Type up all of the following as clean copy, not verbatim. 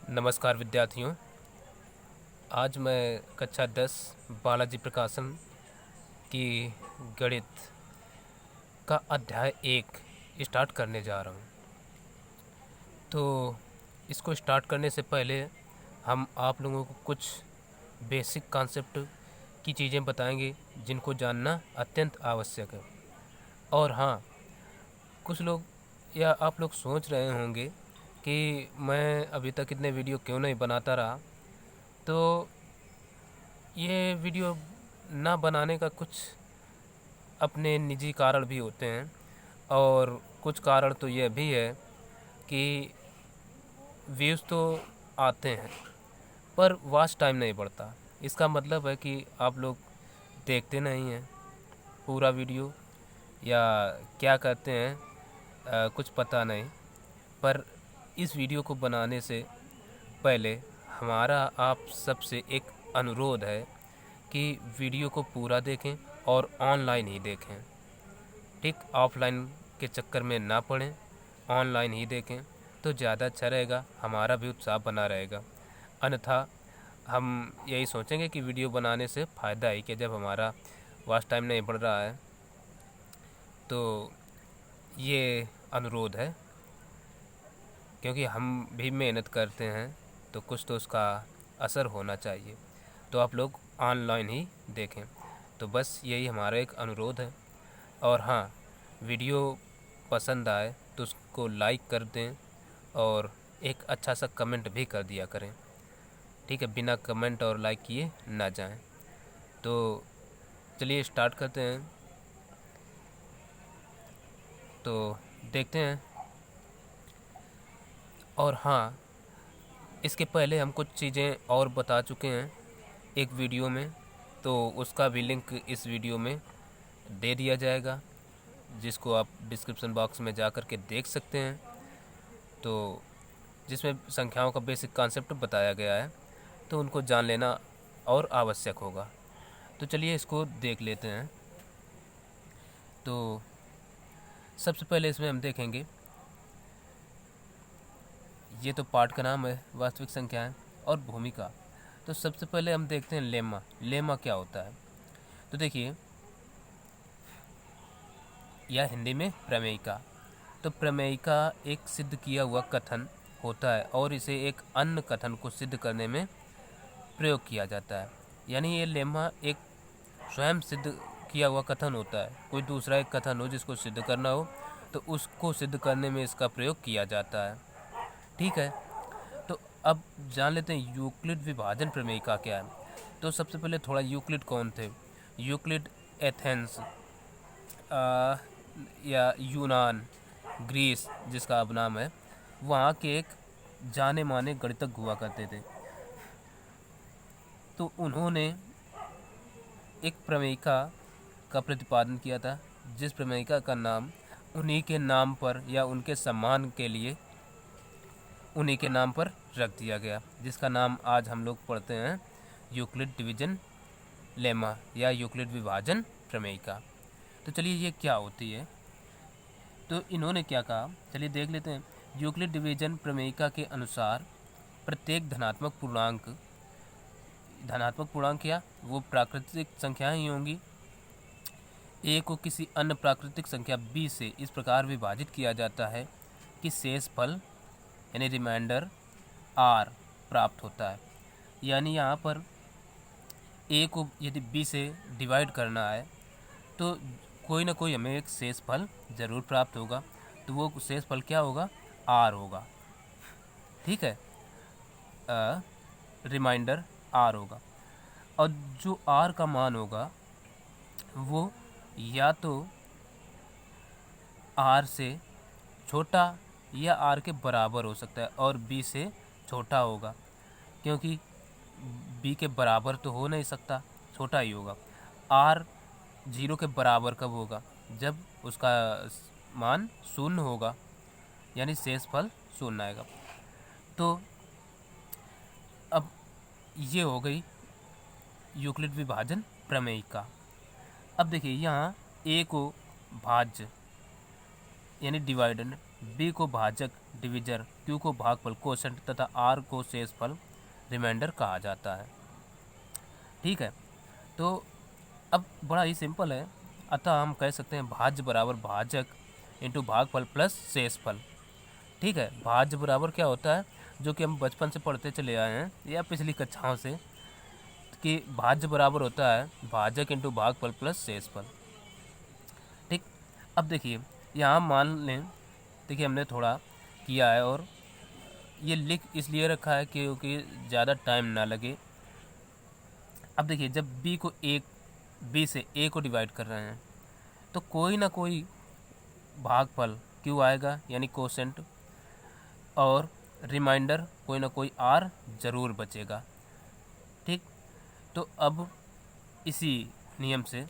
नमस्कार विद्यार्थियों। आज मैं कक्षा 10 बालाजी प्रकाशन की गणित का अध्याय 1 स्टार्ट करने जा रहा हूँ। तो इसको स्टार्ट करने से पहले हम आप लोगों को कुछ बेसिक कॉन्सेप्ट की चीज़ें बताएंगे जिनको जानना अत्यंत आवश्यक है। और हाँ, कुछ लोग या आप लोग सोच रहे होंगे कि मैं अभी तक इतने वीडियो क्यों नहीं बनाता रहा। तो ये वीडियो ना बनाने का कुछ अपने निजी कारण भी होते हैं, और कुछ कारण तो यह भी है कि व्यूज़ तो आते हैं पर वॉच टाइम नहीं बढ़ता। इसका मतलब है कि आप लोग देखते नहीं हैं पूरा वीडियो, या क्या कहते हैं कुछ पता नहीं। पर इस वीडियो को बनाने से पहले हमारा आप सबसे एक अनुरोध है कि वीडियो को पूरा देखें और ऑनलाइन ही देखें। ठीक, ऑफलाइन के चक्कर में ना पड़ें, ऑनलाइन ही देखें तो ज़्यादा अच्छा रहेगा, हमारा भी उत्साह बना रहेगा। अन्यथा हम यही सोचेंगे कि वीडियो बनाने से फ़ायदा ही कि जब हमारा वॉच टाइम नहीं बढ़ रहा है। तो ये अनुरोध है, क्योंकि हम भी मेहनत करते हैं तो कुछ तो उसका असर होना चाहिए। तो आप लोग ऑनलाइन ही देखें। तो बस यही हमारा एक अनुरोध है। और हाँ, वीडियो पसंद आए तो उसको लाइक कर दें और एक अच्छा सा कमेंट भी कर दिया करें। ठीक है, बिना कमेंट और लाइक किए ना जाएं। तो चलिए स्टार्ट करते हैं। तो देखते हैं। और हाँ, इसके पहले हम कुछ चीज़ें और बता चुके हैं एक वीडियो में, तो उसका भी लिंक इस वीडियो में दे दिया जाएगा, जिसको आप डिस्क्रिप्शन बॉक्स में जा कर के देख सकते हैं। तो जिसमें संख्याओं का बेसिक कॉन्सेप्ट बताया गया है, तो उनको जान लेना और आवश्यक होगा। तो चलिए इसको देख लेते हैं। तो सबसे पहले इसमें हम देखेंगे, ये तो पाठ का नाम है वास्तविक संख्याएं और भूमिका। तो सबसे पहले हम देखते हैं लेमा। लेमा क्या होता है? तो देखिए, या हिंदी में प्रमेयिका। तो प्रमेयिका एक सिद्ध किया हुआ कथन होता है और इसे एक अन्य कथन को सिद्ध करने में प्रयोग किया जाता है। यानी ये लेमा एक स्वयं सिद्ध किया हुआ कथन होता है। कोई दूसरा एक कथन हो जिसको सिद्ध करना हो तो उसको सिद्ध करने में इसका प्रयोग किया जाता है। ठीक है, तो अब जान लेते हैं यूक्लिड विभाजन प्रमेयिका क्या है। तो सबसे पहले थोड़ा यूक्लिड कौन थे? यूक्लिड एथेंस या यूनान, ग्रीस जिसका अब नाम है, वहाँ के एक जाने माने गणितज्ञ हुआ करते थे। तो उन्होंने एक प्रमेयिका का प्रतिपादन किया था, जिस प्रमेयिका का नाम उन्हीं के नाम पर या उनके सम्मान के लिए उन्हीं के नाम पर रख दिया गया, जिसका नाम आज हम लोग पढ़ते हैं यूक्लिड डिवीजन लेमा या यूक्लिड विभाजन प्रमेयिका। तो चलिए ये क्या होती है? तो इन्होंने क्या कहा, चलिए देख लेते हैं। यूक्लिड डिवीजन प्रमेयिका के अनुसार प्रत्येक धनात्मक पूर्णांक या वो प्राकृतिक संख्याएं ही होंगी, ए को किसी अन्य प्राकृतिक संख्या बी से इस प्रकार विभाजित किया जाता है कि शेष फल यानी रिमाइंडर आर प्राप्त होता है। यानी यहाँ पर ए को यदि बी से डिवाइड करना है तो कोई ना कोई हमें एक शेष फल ज़रूर प्राप्त होगा। तो वो शेष फल क्या होगा? आर होगा। ठीक है, रिमाइंडर आर होगा। और जो आर का मान होगा वो या तो आर से छोटा या आर के बराबर हो सकता है और बी से छोटा होगा, क्योंकि बी के बराबर तो हो नहीं सकता, छोटा ही होगा। आर 0 के बराबर कब होगा? जब उसका मान शून्य होगा, यानी शेष फल शून्य आएगा। तो अब ये हो गई यूक्लिड विभाजन प्रमेयिका। अब देखिए, यहाँ ए को भाज्य यानी डिवाइडर, बी को भाजक डिविजर Q को भागफल कोशेंट तथा R को शेषफल रिमाइंडर कहा जाता है। ठीक है, तो अब बड़ा ही सिंपल है, अतः हम कह सकते हैं भाज्य बराबर भाजक इंटू भागफल प्लस शेषफल। ठीक है, भाज्य बराबर क्या होता है, जो कि हम बचपन से पढ़ते चले आए हैं या पिछली कक्षाओं से, कि भाज्य बराबर होता है भाजक इंटू भागफल प्लस शेषफल। ठीक, अब देखिए यहाँ मान लें, देखिए हमने थोड़ा किया है और ये लिख इसलिए रखा है क्योंकि ज़्यादा टाइम ना लगे। अब देखिए जब बी से ए को डिवाइड कर रहे हैं तो कोई ना कोई भागफल क्यू आएगा यानी कोसेंट, और रिमाइंडर कोई ना कोई आर ज़रूर बचेगा। ठीक, तो अब इसी नियम से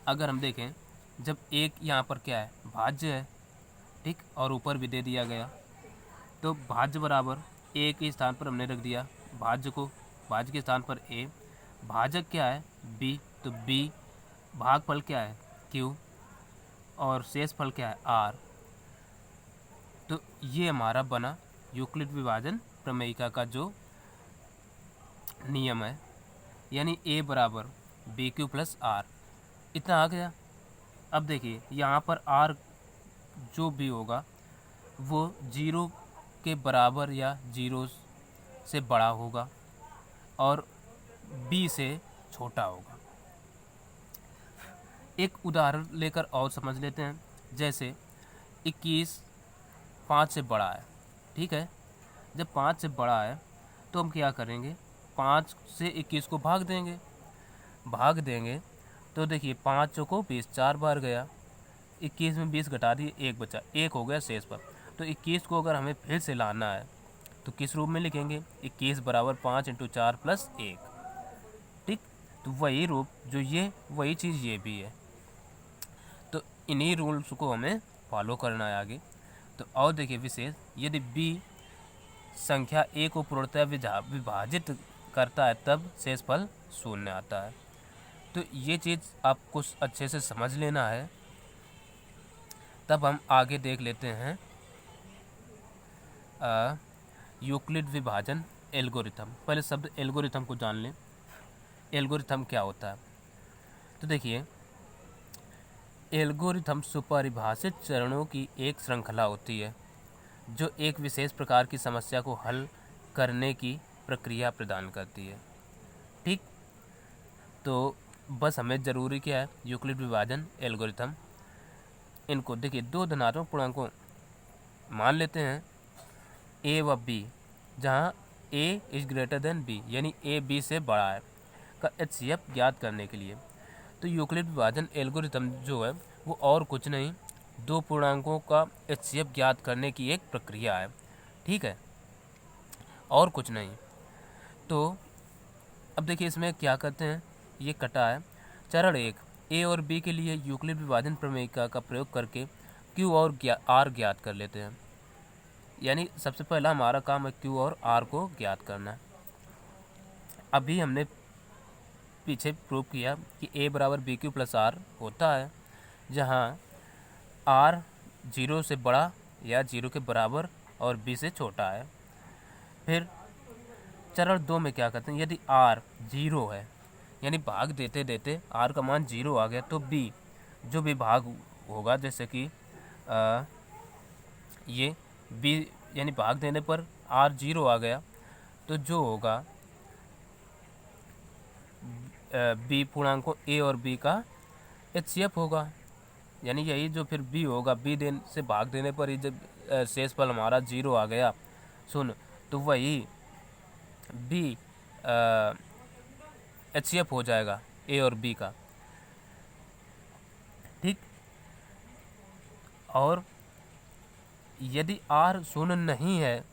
अगर हम देखें, जब एक यहाँ पर क्या है भाज्य है, ठीक, और ऊपर भी दे दिया गया, तो भाज्य बराबर ए के स्थान पर हमने रख दिया भाज्य को, भाज्य के स्थान पर ए, भाजक क्या है बी, तो बी, भागफल क्या है क्यू, और शेषफल क्या है आर। तो ये हमारा बना यूक्लिड विभाजन प्रमेयिका का जो नियम है, यानी ए बराबर बी क्यू प्लस आर, इतना आ गया। अब देखिए यहाँ पर आर जो भी होगा वो 0 के बराबर या 0 से बड़ा होगा और बी से छोटा होगा। एक उदाहरण लेकर और समझ लेते हैं, जैसे 21 5 से बड़ा है। ठीक है, जब 5 से बड़ा है तो हम क्या करेंगे, 5 से 21 को भाग देंगे तो देखिए 5 चौको 20, 4 बार गया, 21 में 20 घटा दिए, 1 बचा, 1 हो गया शेष पर। तो 21 को अगर हमें फिर से लाना है तो किस रूप में लिखेंगे, 21 बराबर 5 इंटू 4 प्लस 1। ठीक, तो वही रूप जो ये, वही चीज़ ये भी है। तो इन्हीं रूल्स को हमें फॉलो करना है आगे। तो और देखिए विशेष, यदि बी संख्या ए को पूर्णतः विभाजित करता है तब शेषफल 0 आता है। तो ये चीज़ आपको अच्छे से समझ लेना है, तब हम आगे देख लेते हैं यूक्लिड विभाजन एल्गोरिथम। पहले शब्द एल्गोरिथम को जान लें, एल्गोरिथम क्या होता है। तो देखिए एल्गोरिथम सुपरिभाषित चरणों की एक श्रृंखला होती है जो एक विशेष प्रकार की समस्या को हल करने की प्रक्रिया प्रदान करती है। ठीक, तो बस हमें ज़रूरी क्या है, यूक्लिड विभाजन एल्गोरिथम। इनको देखिए दो धनात्मक पूर्णांकों मान लेते हैं ए व बी, जहाँ A is greater than B, यानी ए बी से बड़ा है, का HCF ज्ञात करने के लिए। तो यूक्लिड विभाजन एल्गोरिथम जो है वो और कुछ नहीं, दो पूर्णांकों का HCF ज्ञात करने की एक प्रक्रिया है। ठीक है, और कुछ नहीं। तो अब देखिए इसमें क्या करते हैं, ये कटा है। चरण 1, ए और बी के लिए यूक्लिड विभाजन प्रमेयिका का प्रयोग करके क्यू और आर ज्ञात कर लेते हैं। यानी सबसे पहला हमारा काम है क्यू और आर को ज्ञात करना है। अभी हमने पीछे प्रूव किया कि ए बराबर बी क्यू प्लस आर होता है, जहाँ आर 0 से बड़ा या 0 के बराबर और बी से छोटा है। फिर चरण 2 में क्या करते हैं, यदि आर 0 है, यानी भाग देते देते आर का मान 0 आ गया, तो बी जो भी भाग होगा, जैसे कि ये बी यानी भाग देने पर आर 0 आ गया, तो जो होगा बी पूर्णांकों ए और बी का HCF होगा। यानी यही जो फिर बी होगा, बी से भाग देने पर ही जब शेषफल हमारा 0 आ गया, तो वही बी HCF हो जाएगा ए और बी का। ठीक, और यदि आर 0 नहीं है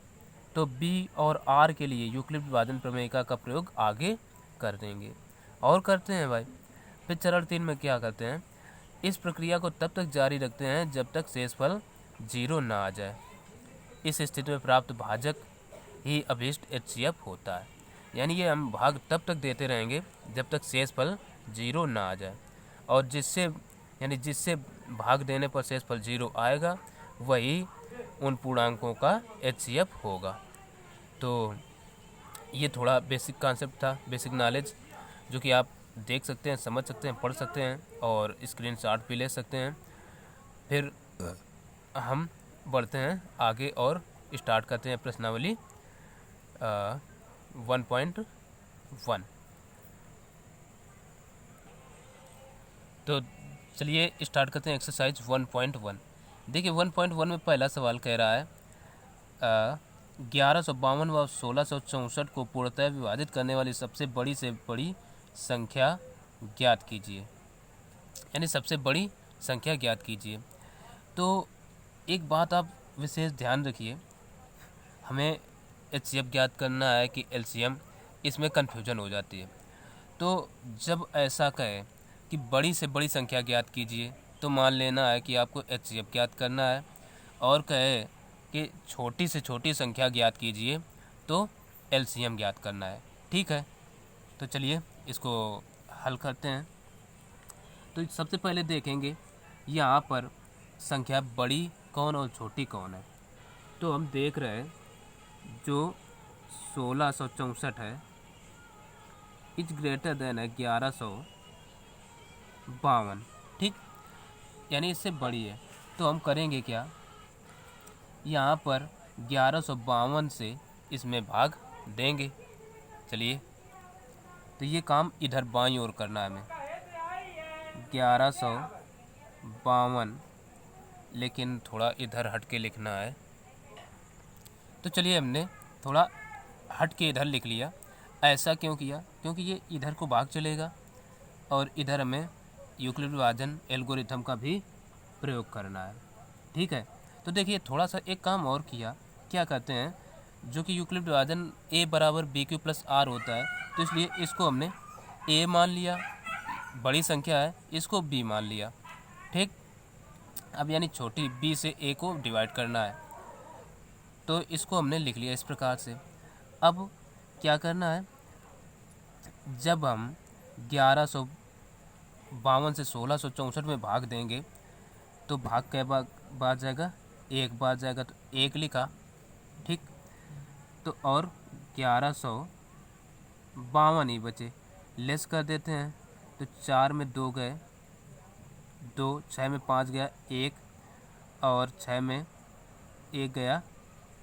तो बी और आर के लिए यूक्लिड विभाजन प्रमेयिका का प्रयोग आगे कर देंगे, और करते हैं भाई। फिर चरण 3 में क्या करते हैं, इस प्रक्रिया को तब तक जारी रखते हैं जब तक शेषफल 0 ना आ जाए। इस स्थिति में प्राप्त भाजक ही अभीष्ट HCF होता है। यानी ये हम भाग तब तक देते रहेंगे जब तक शेषफल 0 ना आ जाए, और जिससे भाग देने पर शेषफल 0 आएगा, वही उन पूर्णांकों का HCF होगा। तो ये थोड़ा बेसिक कॉन्सेप्ट था, बेसिक नॉलेज, जो कि आप देख सकते हैं, समझ सकते हैं, पढ़ सकते हैं और स्क्रीनशॉट भी ले सकते हैं। फिर हम बढ़ते हैं आगे और स्टार्ट करते हैं प्रश्नावली 1.1। तो चलिए स्टार्ट करते हैं एक्सरसाइज 1.1। देखिए 1.1 में पहला सवाल कह रहा है 1152 व 1664 को पूर्णतः विभाजित करने वाली सबसे बड़ी से बड़ी संख्या ज्ञात कीजिए, यानी सबसे बड़ी संख्या ज्ञात कीजिए। तो एक बात आप विशेष ध्यान रखिए, हमें HCF ज्ञात करना है कि LCM, इसमें कन्फ्यूजन हो जाती है। तो जब ऐसा कहे कि बड़ी से बड़ी संख्या ज्ञात कीजिए तो मान लेना है कि आपको HCF ज्ञात करना है, और कहे कि छोटी से छोटी संख्या ज्ञात कीजिए तो LCM ज्ञात करना है। ठीक है, तो चलिए इसको हल करते हैं। तो सबसे पहले देखेंगे यहाँ पर संख्या बड़ी कौन और छोटी कौन है। तो हम देख रहे हैं जो 1664 है इज ग्रेटर देन है 1152, ठीक, यानी इससे बड़ी है। तो हम करेंगे क्या, यहाँ पर 1152 से इसमें भाग देंगे। चलिए, तो ये काम इधर बाईं ओर करना है हमें, 1152, लेकिन थोड़ा इधर हट के लिखना है। तो चलिए हमने थोड़ा हट के इधर लिख लिया। ऐसा क्यों किया, क्योंकि ये इधर को भाग चलेगा और इधर हमें यूक्लिड विभाजन एल्गोरिथम का भी प्रयोग करना है। ठीक है, तो देखिए थोड़ा सा एक काम और किया, क्या कहते हैं, जो कि यूक्लिड विभाजन A बराबर BQ प्लस R होता है, तो इसलिए इसको हमने A मान लिया, बड़ी संख्या है, इसको B मान लिया। ठीक, अब यानी छोटी B से A को डिवाइड करना है, तो इसको हमने लिख लिया इस प्रकार से। अब क्या करना है, जब हम 1152 से 1664 में भाग देंगे तो भाग कै बार जाएगा, एक बार जाएगा, तो एक लिखा। ठीक, तो और 1152 ही बचे, लेस कर देते हैं। तो 4 में 2 गए, 2, 6 में 5 गया 1, और 6 में 1 गया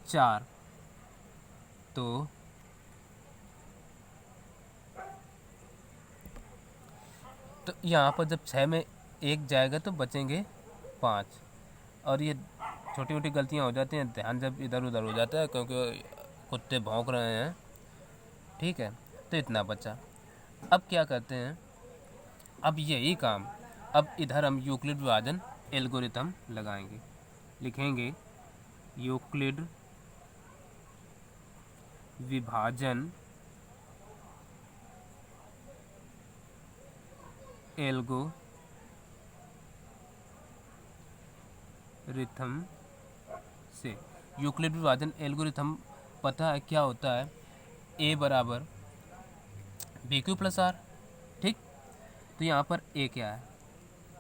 4। तो यहाँ पर जब 6 में 1 जाएगा तो बचेंगे 5। और ये छोटी मोटी गलतियाँ हो जाती हैं, ध्यान जब इधर उधर हो जाता है क्योंकि कुत्ते भौंक रहे हैं। ठीक है, तो इतना बचा। अब क्या करते हैं, अब यही काम, अब इधर हम यूक्लिड विभाजन एल्गोरिथम लगाएंगे। लिखेंगे यूक्लिड विभाजन एल्गोरिथम से। यूक्लिड विभाजन एल्गोरिथम पता है क्या होता है, A बराबर BQ प्लस R। ठीक, तो यहाँ पर A क्या है,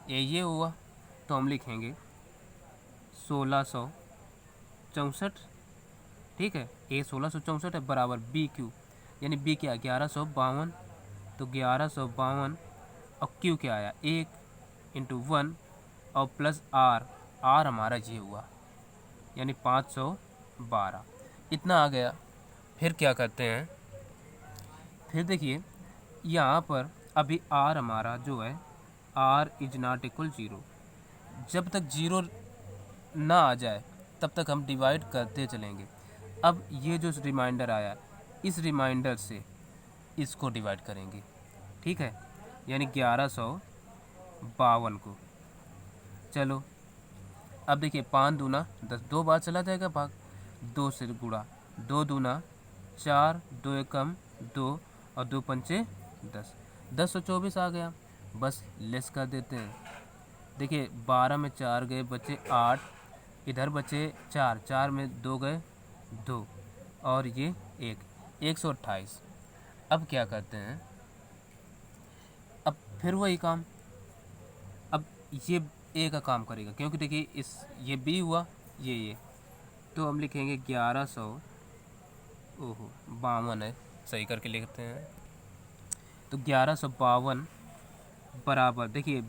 A ये हुआ, तो हम लिखेंगे 1664। ठीक है, A 1664 है बराबर BQ, यानी B क्या है 1152, तो 1152, और Q क्या आया 1 इंटू 1 और प्लस R, R हमारा ये हुआ, यानी 512, इतना आ गया। फिर क्या करते हैं, फिर देखिए यहाँ पर अभी R हमारा जो है R इज नॉट इक्वल 0। जब तक 0 ना आ जाए तब तक हम डिवाइड करते चलेंगे। अब ये जो रिमाइंडर आया, इस रिमाइंडर से इसको डिवाइड करेंगे। ठीक है, यानी 1152 को। चलो अब देखिए 5 दूना 10, 2 बार चला जाएगा भाग, 2 से गुणा, 2 दूना 4, 2 एकम 2, और 2 पंचे 10, 10 और 24 आ गया। बस लेस कर देते हैं। देखिए 12 में 4 गए, बचे 8, इधर बचे 4, 4 में 2 गए 2, और ये 128। अब क्या करते हैं, अब फिर वही काम, अब ये A का काम करेगा, क्योंकि देखिए इस ये B हुआ, ये तो हम लिखेंगे 1100, ओहो 52 है, सही करके लिखते हैं। तो 1152 बराबर, देखिए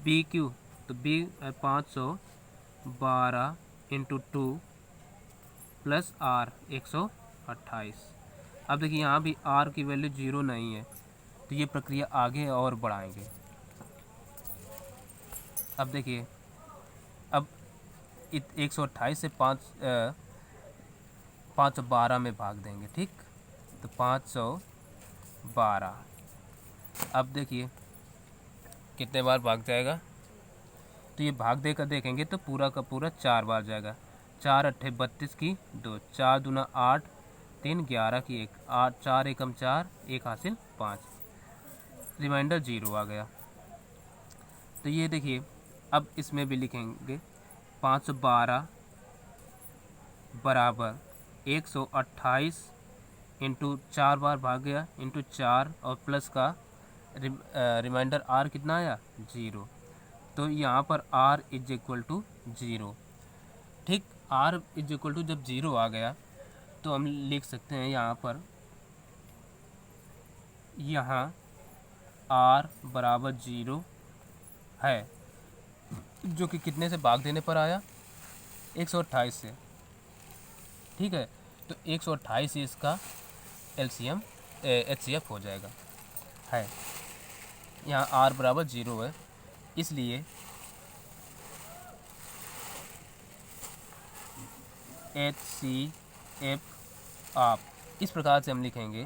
बी क्यू, तो बी 512 इंटू 2 प्लस आर 128। अब देखिए यहाँ भी आर की वैल्यू 0 नहीं है, तो ये प्रक्रिया आगे और बढ़ाएंगे। अब देखिए, अब 128 से 512 में भाग देंगे, ठीक। तो 512, अब देखिए कितने बार भाग जाएगा, तो ये भाग देकर देखेंगे तो पूरा का पूरा 4 बार जाएगा। 4 अट्ठे 32 की 2, 4 दूना 8, 3 11 की 1, 8 4 एकम 4, 1 हासिल 5, रिमाइंडर 0 आ गया। तो ये देखिए, अब इसमें भी लिखेंगे 512 बराबर 128 इंटू 4 बार भाग गया इंटू 4 और प्लस का रिमाइंडर आर कितना आया 0। तो यहाँ पर r इज इक्वल टू 0, ठीक। r इज इक्वल टू जब 0 आ गया तो हम लिख सकते हैं यहाँ पर, यहाँ r बराबर 0 है, जो कि कितने से भाग देने पर आया 128 से, ठीक है। तो 128 से इसका LCM HCF हो जाएगा, है। यहाँ r बराबर 0 है, इसलिए HCF आप इस प्रकार से हम लिखेंगे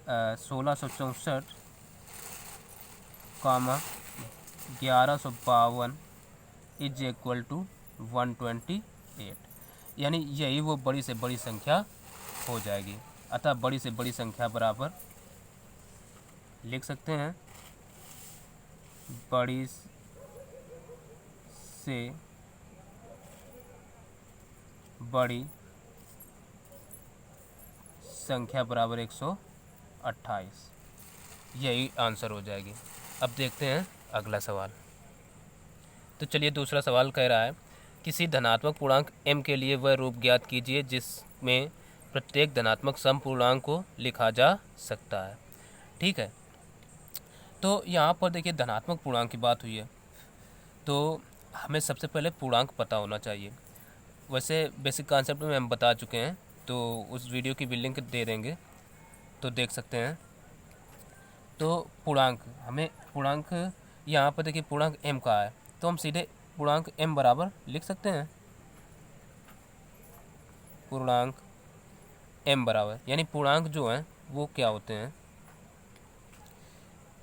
1664 कामा 1152 इज इक्वल टू 128, यानी यही वो बड़ी से बड़ी संख्या हो जाएगी। अतः बड़ी से बड़ी संख्या बराबर लिख सकते हैं, बड़ी से बड़ी संख्या बराबर 128, यही आंसर हो जाएगी। अब देखते हैं अगला सवाल। तो चलिए, दूसरा सवाल कह रहा है, किसी धनात्मक पूर्णांक m के लिए वह रूप ज्ञात कीजिए जिसमें प्रत्येक धनात्मक सम पूर्णांक को लिखा जा सकता है, ठीक है। तो यहाँ पर देखिए धनात्मक पूर्णांक की बात हुई है, तो हमें सबसे पहले पूर्णांक पता होना चाहिए। वैसे बेसिक कॉन्सेप्ट में हम बता चुके हैं, तो उस वीडियो की भी लिंक दे देंगे, तो देख सकते हैं। तो पूर्णांक, हमें पूर्णांक यहाँ पर देखिए पूर्णांक m का है, तो हम सीधे पूर्णांक m बराबर लिख सकते हैं, पूर्णांक m बराबर, यानी पूर्णांक जो हैं वो क्या होते हैं,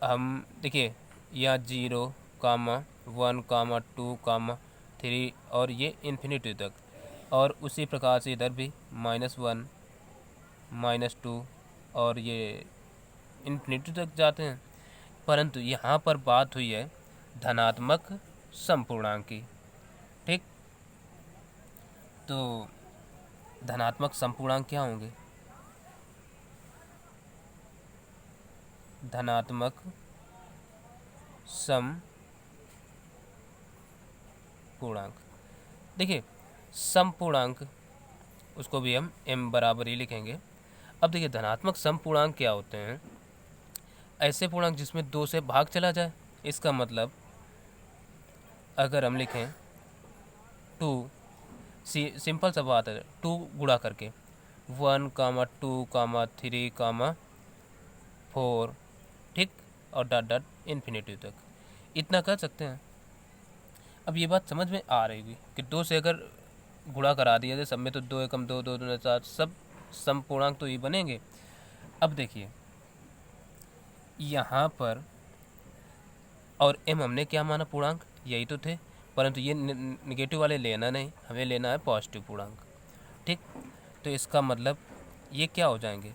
हम देखिए या 0, 1, 2, 3 और ये इन्फिनिटी तक, और उसी प्रकार से इधर भी -1, -2 और ये इन्फिनिटी तक जाते हैं। परंतु यहाँ पर बात हुई है धनात्मक समपूर्णांक की, ठीक। तो धनात्मक समपूर्णांक क्या होंगे, धनात्मक सम पूर्णांक, देखिए सम पूर्णांक उसको भी हम m बराबर ही लिखेंगे। अब देखिए धनात्मक सम पूर्णांक क्या होते हैं, ऐसे पूर्णांक जिसमें 2 से भाग चला जाए। इसका मतलब अगर हम लिखें 2, सिंपल सा बात है, 2 गुणा करके 1, 2, 3, 4, ठीक, और डॉट डॉट इन्फिनिटी तक, इतना कर सकते हैं। अब ये बात समझ में आ रही होगी कि 2 से अगर गुणा करा दिया जाए सब में, तो 2 एकम 2, 2 दूना 4, सब सम पूर्णांक तो ये बनेंगे। अब देखिए यहाँ पर, और m हमने क्या माना, पूर्णांक यही तो थे, परंतु ये निगेटिव वाले लेना नहीं, हमें लेना है पॉजिटिव पूर्णांक, ठीक। तो इसका मतलब ये क्या हो जाएंगे,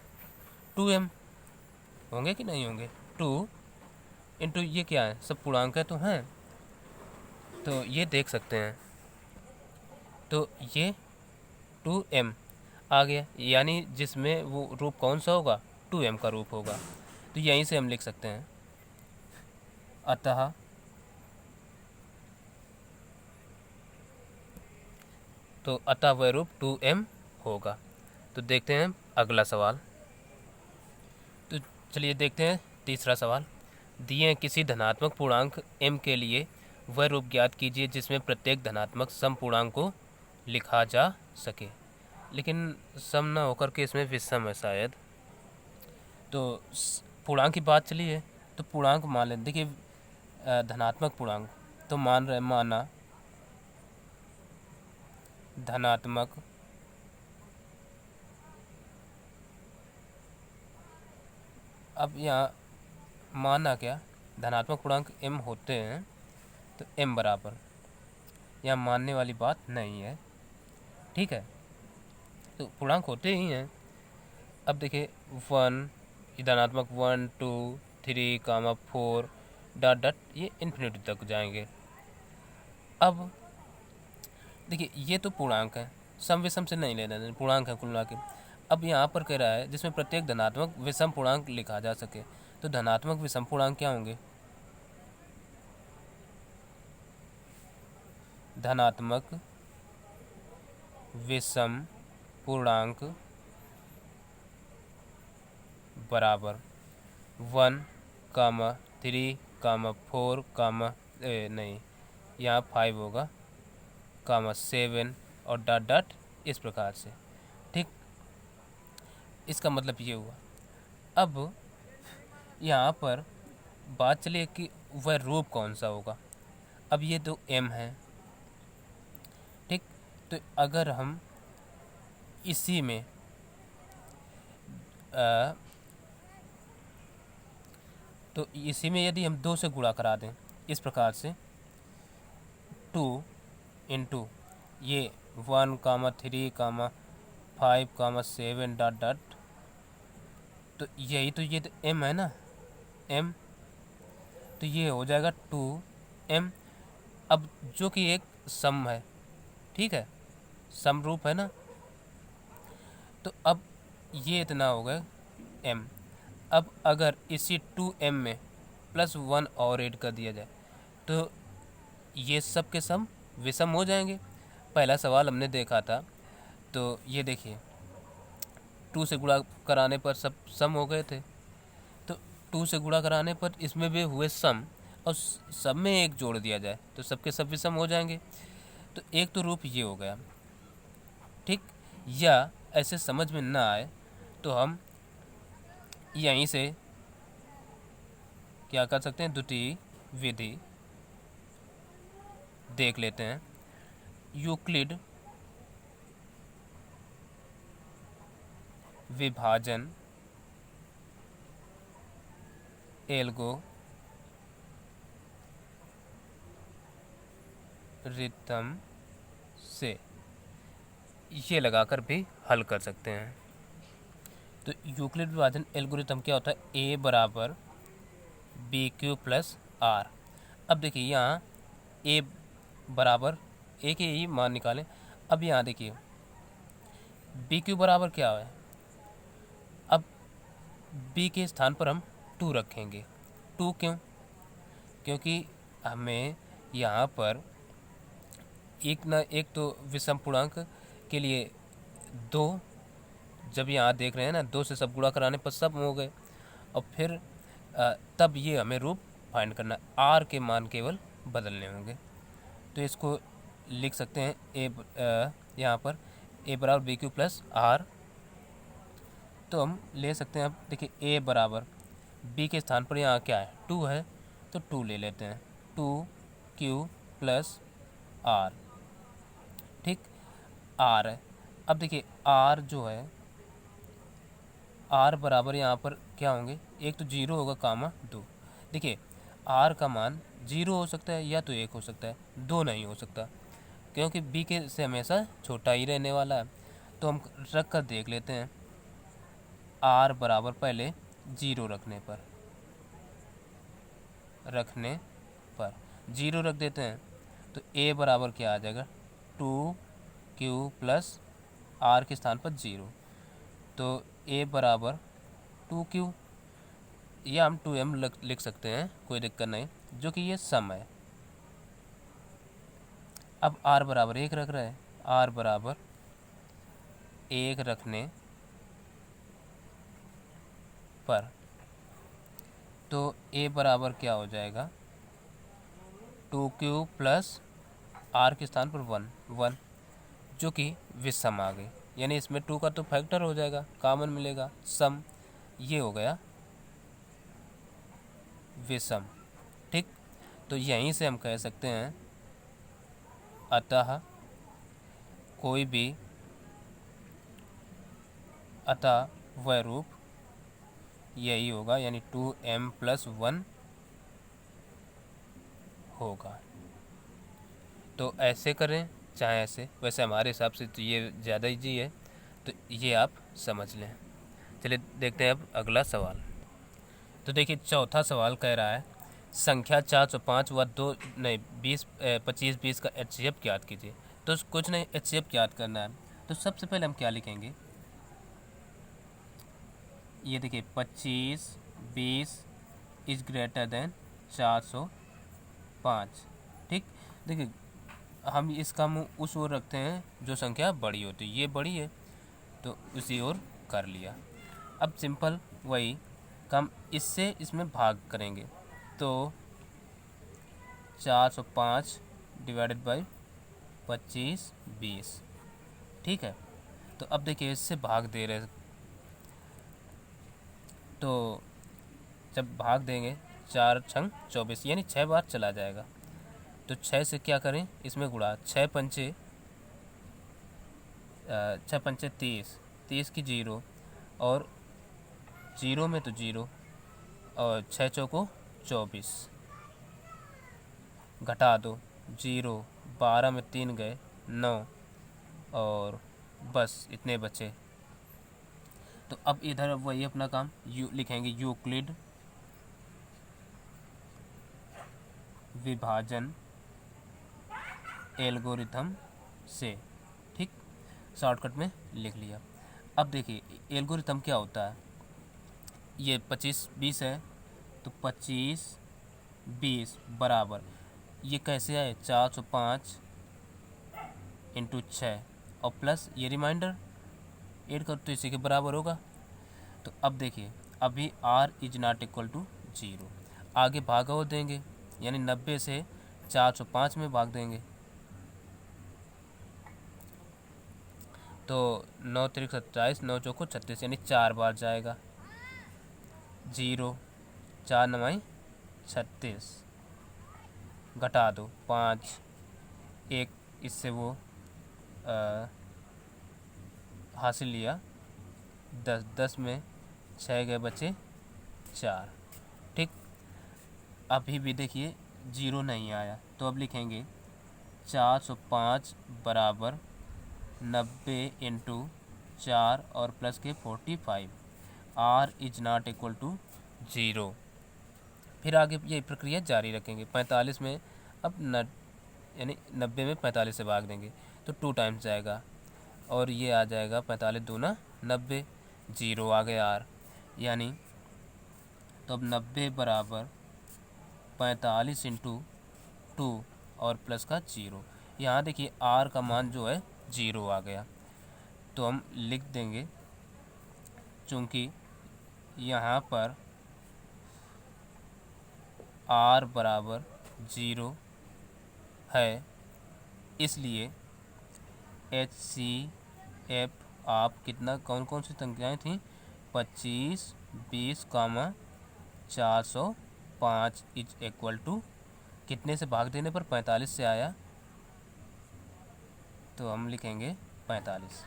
2m होंगे कि नहीं होंगे, 2 इंटू ये क्या है, सब पूर्णांक है तो हैं, तो ये देख सकते हैं। तो ये 2m आ गया, यानी जिसमें वो रूप कौन सा होगा, 2m का रूप होगा। तो यहीं से हम लिख सकते हैं, अतः तो अतः वह रूप 2m होगा। तो देखते हैं अगला सवाल। तो चलिए देखते हैं तीसरा सवाल। दिए किसी धनात्मक पूर्णांक m के लिए वह रूप ज्ञात कीजिए जिसमें प्रत्येक धनात्मक सम पूर्णांक को लिखा जा सके। लेकिन सम ना होकर के इसमें विषम है शायद। तो पूर्णांक की बात चली है तो पूर्णांक मान लें। देखिए धनात्मक पूर्णांक तो माना धनात्मक अब यहाँ माना क्या धनात्मक पूर्णांक m होते हैं तो m बराबर यहाँ मानने वाली बात नहीं है, ठीक है। तो पूर्णांक होते ही हैं। अब देखिए 1 धनात्मक 1 2 3 4 डॉट डॉट ये इन्फिनिटी तक जाएंगे। अब देखिए ये तो पूर्णांक है, सम विषम से नहीं लेना है, पूर्णांक है कुल मिला के। अब यहाँ पर कह रहा है जिसमें प्रत्येक धनात्मक विषम पूर्णांक लिखा जा सके। तो धनात्मक विषम पूर्णांक क्या होंगे? धनात्मक विषम पूर्णांक बराबर 1 3 4 नहीं यहाँ 5 होगा 7 और डॉट डॉट इस प्रकार से, ठीक। इसका मतलब ये हुआ। अब यहाँ पर बात चलिए कि वह रूप कौन सा होगा। अब ये तो m है, ठीक। तो अगर हम इसी में यदि हम 2 से गुणा करा दें इस प्रकार से 2 इंटू ये 1 3 5 7 डॉट डॉट, तो यही तो ये तो m है ना m, तो ये हो जाएगा 2m। अब जो कि एक सम है, ठीक है, सम रूप है ना। तो अब ये इतना हो गया m। अब अगर इसी 2m में +1 और ऐड कर दिया जाए तो ये सब के सम विषम हो जाएंगे। पहला सवाल हमने देखा था तो ये देखिए 2 से गुणा कराने पर सब सम हो गए थे। तो 2 से गुणा कराने पर इसमें भी हुए सम और सब में एक जोड़ दिया जाए तो सबके सब विषम हो जाएंगे। तो एक तो रूप ये हो गया, ठीक। या ऐसे समझ में ना आए तो हम यहीं से क्या कर सकते हैं, द्वितीय विधि देख लेते हैं। यूक्लिड विभाजन एल्गोरिथम से ये लगाकर भी हल कर सकते हैं। तो यूक्लिड विभाजन एल्गोरिथम क्या होता है? a बराबर BQ प्लस आर। अब देखिए यहाँ a बराबर a के ही मान निकालें। अब यहाँ देखिए BQ बराबर क्या है? अब b के स्थान पर हम 2 रखेंगे। 2 क्यों? क्योंकि हमें यहाँ पर एक तो विषम पूर्णांक के लिए 2, जब यहाँ देख रहे हैं ना 2 से सब गुणा कराने पर सब हो गए और फिर तब ये हमें रूप फाइंड करना है। आर के मान केवल बदलने होंगे। तो इसको लिख सकते हैं यहाँ पर a बराबर BQ प्लस आर। तो हम ले सकते हैं। अब देखिए a बराबर b के स्थान पर यहाँ क्या है 2 है तो 2 ले लेते हैं 2Q प्लस आर, ठीक। आर है। अब देखिए आर जो है आर बराबर यहाँ पर क्या होंगे, एक तो 0 होगा 2। देखिए आर का मान 0 हो सकता है या तो 1 हो सकता है, 2 नहीं हो सकता क्योंकि b के से हमेशा छोटा ही रहने वाला है। तो हम रख कर देख लेते हैं। आर बराबर पहले 0 रखने पर 0 रख देते हैं तो a बराबर क्या आ जाएगा 2Q प्लस आर के स्थान पर 0। तो a बराबर 2Q या हम 2m लिख सकते हैं, कोई दिक्कत नहीं, जो कि ये सम है। अब r बराबर 1 रख रहे हैं। आर बराबर 1 रखने पर, तो ए बराबर क्या हो जाएगा, 2 प्लस आर के स्थान पर 1 जो कि विषम आ गई, यानी इसमें 2 का तो फैक्टर हो जाएगा, कॉमन मिलेगा, सम, ये हो गया विषम। ठीक, तो यहीं से हम कह सकते हैं अतः कोई भी अतः वह रूप यही होगा, यानी 2m+1 होगा। तो ऐसे करें चाहे ऐसे, वैसे हमारे हिसाब से तो ये ज़्यादा ईजी है, तो ये आप समझ लें। चलिए देखते हैं अब अगला सवाल। तो देखिए चौथा सवाल कह रहा है संख्या 405 व 25 20 का HCF ज्ञात कीजिए। तो कुछ नहीं, HCF ज्ञात करना है, तो सबसे पहले हम क्या लिखेंगे, ये देखिए 25 20 इज ग्रेटर देन 405। ठीक, देखिए हम इसका मुँह उस ओर रखते हैं जो संख्या बड़ी होती है, ये बड़ी है तो उसी ओर कर लिया। अब सिंपल वही काम, इससे इसमें भाग करेंगे, तो 405 डिवाइडेड बाई 25 20। ठीक है, तो अब देखिए इससे भाग दे रहे, तो जब भाग देंगे 4 छंग 24, यानी 6 बार चला जाएगा। तो 6 से क्या करें, इसमें गुणा, 6 पंचे 30, 30 की 0, और 0 में तो 0, और 6 चौको 24, घटा दो 0, 12 में 3 गए 9, और बस इतने बचे। तो अब इधर वही अपना काम लिखेंगे, यूक्लिड विभाजन एल्गोरिथम से। ठीक, शॉर्टकट में लिख लिया। अब देखिए एल्गोरिथम क्या होता है, ये 25 20 है, तो 25 20 बराबर, ये कैसे आए, 405 इंटू 6 और प्लस ये रिमाइंडर ऐड कर, तो इसी के बराबर होगा। तो अब देखिए अभी r is not equal to 0, आगे भागा हो देंगे, यानी 90 से 405 में भाग देंगे, तो 9 3 27, 9 चौको 36, यानी 4 बार जाएगा, 0 4 9 36, घटा दो 5, एक इससे वो हासिल लिया 10, 10 में 6 गए बचे 4। ठीक, अभी भी देखिए 0 नहीं आया, तो अब लिखेंगे 405 बराबर 90 इंटू 4 और प्लस के 45, r is not equal to 0। फिर आगे ये प्रक्रिया जारी रखेंगे, 45 में अब यानी 90 में 45 से भाग देंगे, तो 2 टाइम्स जाएगा, और ये आ जाएगा 45 दूना 90, 0 आ गया r, यानी तो अब 90 बराबर 45 इंटू 2 और प्लस का 0। यहाँ देखिए r का मान जो है 0 आ गया, तो हम लिख देंगे, चूँकि यहाँ पर r बराबर 0 है, इसलिए HCF आप कितना, कौन कौन सी संख्याएँ थीं, 25 20 405 इज इक्वल टू, कितने से भाग देने पर 45 से आया, तो हम लिखेंगे 45,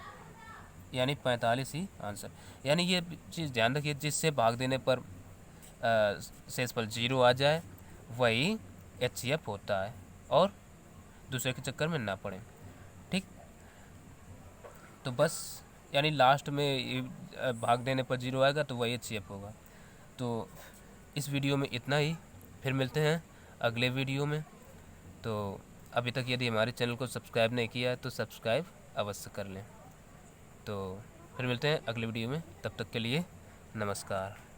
यानी 45 ही आंसर। यानी ये चीज़ ध्यान रखिए, जिससे भाग देने पर शेषफल 0 आ जाए वही HCF होता है, और दूसरे के चक्कर में ना पड़े। ठीक, तो बस यानी लास्ट में भाग देने पर 0 आएगा तो वही HCF होगा। तो इस वीडियो में इतना ही, फिर मिलते हैं अगले वीडियो में। तो अभी तक यदि हमारे चैनल को सब्सक्राइब नहीं किया है तो सब्सक्राइब अवश्य कर लें। तो फिर मिलते हैं अगले वीडियो में, तब तक के लिए नमस्कार।